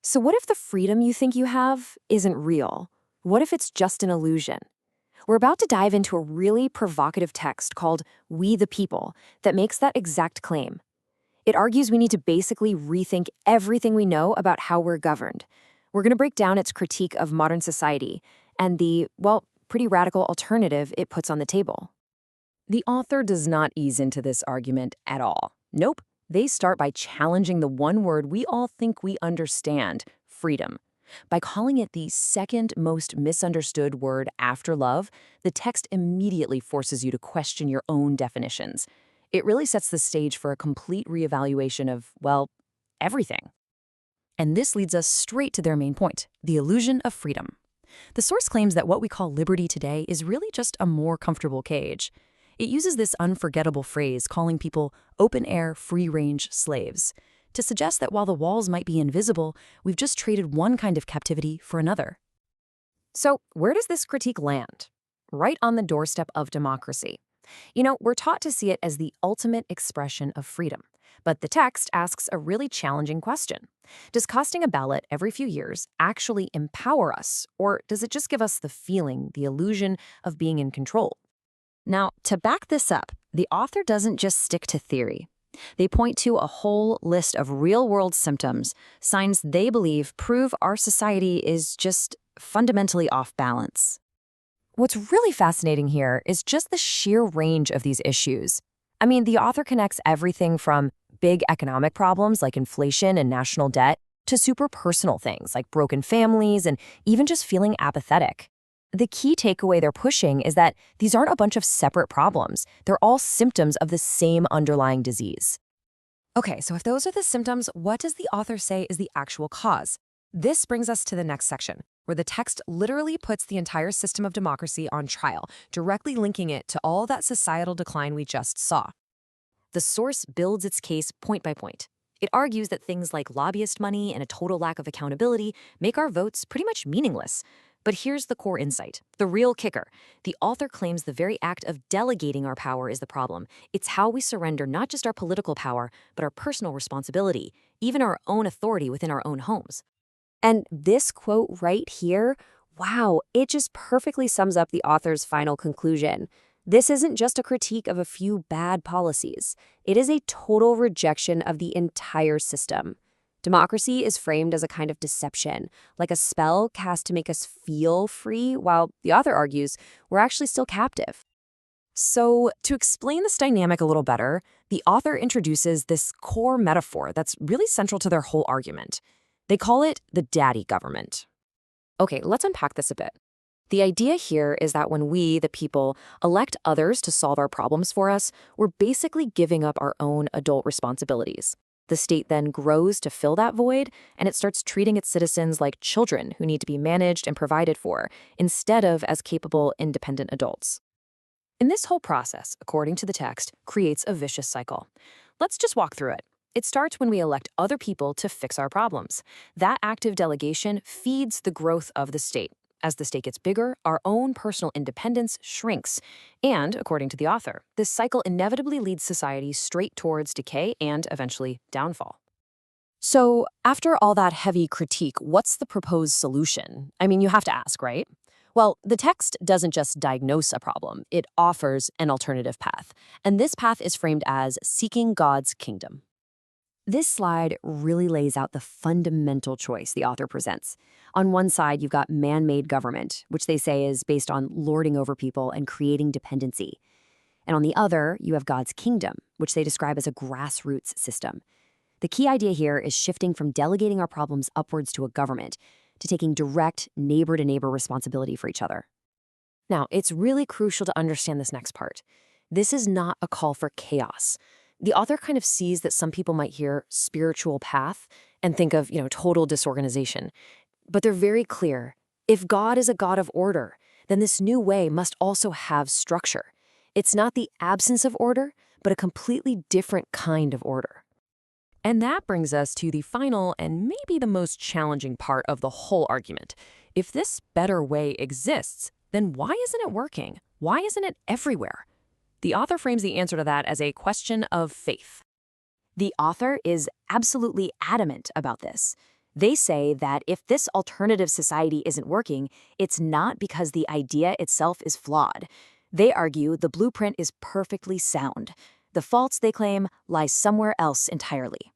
So, what if the freedom you think you have isn't real? What if it's just an illusion? We're about to dive into a really provocative text called We the People that makes that exact claim. It argues we need to basically rethink everything we know about how we're governed. We're going to break down its critique of modern society and the, well, pretty radical alternative it puts on the table. The author does not ease into this argument at all. Nope. They start by challenging the one word we all think we understand, freedom. By calling it the second most misunderstood word after love, the text immediately forces you to question your own definitions. It really sets the stage for a complete reevaluation of, well, everything. And this leads us straight to their main point, the illusion of freedom. The source claims that what we call liberty today is really just a more comfortable cage. It uses this unforgettable phrase calling people open-air, free-range slaves to suggest that while the walls might be invisible, we've just traded one kind of captivity for another. So, where does this critique land? Right on the doorstep of democracy. We're taught to see it as the ultimate expression of freedom. But the text asks a really challenging question. Does casting a ballot every few years actually empower us, or does it just give us the feeling, the illusion of being in control? Now, to back this up, the author doesn't just stick to theory. They point to a whole list of real-world symptoms, signs they believe prove our society is just fundamentally off balance. What's really fascinating here is just the sheer range of these issues. I mean, the author connects everything from big economic problems like inflation and national debt to super personal things like broken families and even just feeling apathetic. The key takeaway they're pushing is that these aren't a bunch of separate problems. They're all symptoms of the same underlying disease. Okay, so if those are the symptoms, what does the author say is the actual cause? This brings us to the next section, where the text literally puts the entire system of democracy on trial, directly linking it to all that societal decline we just saw. The source builds its case point by point. It argues that things like lobbyist money and a total lack of accountability make our votes pretty much meaningless. But here's the core insight, the real kicker. The author claims the very act of delegating our power is the problem. It's how we surrender not just our political power, but our personal responsibility, even our own authority within our own homes. And this quote right here, wow, it just perfectly sums up the author's final conclusion. This isn't just a critique of a few bad policies. It is a total rejection of the entire system. Democracy is framed as a kind of deception, like a spell cast to make us feel free, while the author argues we're actually still captive. So, to explain this dynamic a little better, the author introduces this core metaphor that's really central to their whole argument. They call it the daddy government. Okay, let's unpack this a bit. The idea here is that when we, the people, elect others to solve our problems for us, we're basically giving up our own adult responsibilities. The state then grows to fill that void, and it starts treating its citizens like children who need to be managed and provided for, instead of as capable, independent adults. And this whole process, according to the text, creates a vicious cycle. Let's just walk through it. It starts when we elect other people to fix our problems. That active delegation feeds the growth of the state. As the state gets bigger, our own personal independence shrinks. And, according to the author, this cycle inevitably leads society straight towards decay and, eventually, downfall. So, after all that heavy critique, what's the proposed solution? I mean, you have to ask, right? Well, the text doesn't just diagnose a problem, it offers an alternative path. And this path is framed as seeking God's kingdom. This slide really lays out the fundamental choice the author presents. On one side, you've got man-made government, which they say is based on lording over people and creating dependency. And on the other, you have God's kingdom, which they describe as a grassroots system. The key idea here is shifting from delegating our problems upwards to a government to taking direct neighbor-to-neighbor responsibility for each other. Now, it's really crucial to understand this next part. This is not a call for chaos. The author kind of sees that some people might hear spiritual path and think of, total disorganization. But they're very clear. If God is a God of order, then this new way must also have structure. It's not the absence of order, but a completely different kind of order. And that brings us to the final and maybe the most challenging part of the whole argument. If this better way exists, then why isn't it working? Why isn't it everywhere? The author frames the answer to that as a question of faith. The author is absolutely adamant about this. They say that if this alternative society isn't working, it's not because the idea itself is flawed. They argue the blueprint is perfectly sound. The faults, they claim, lie somewhere else entirely.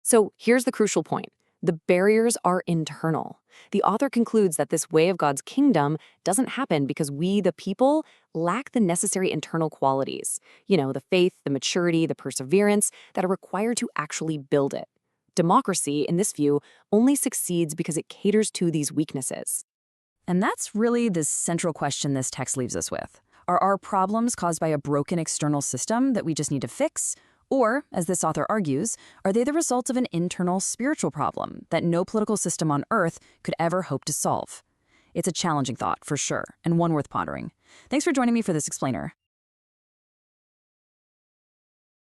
So here's the crucial point. The barriers are internal. The author concludes that this way of God's kingdom doesn't happen because we, the people, lack the necessary internal qualities. The faith, the maturity, the perseverance that are required to actually build it. Democracy, in this view, only succeeds because it caters to these weaknesses. And that's really the central question this text leaves us with. Are our problems caused by a broken external system that we just need to fix? Or, as this author argues, are they the result of an internal spiritual problem that no political system on Earth could ever hope to solve? It's a challenging thought, for sure, and one worth pondering. Thanks for joining me for this explainer.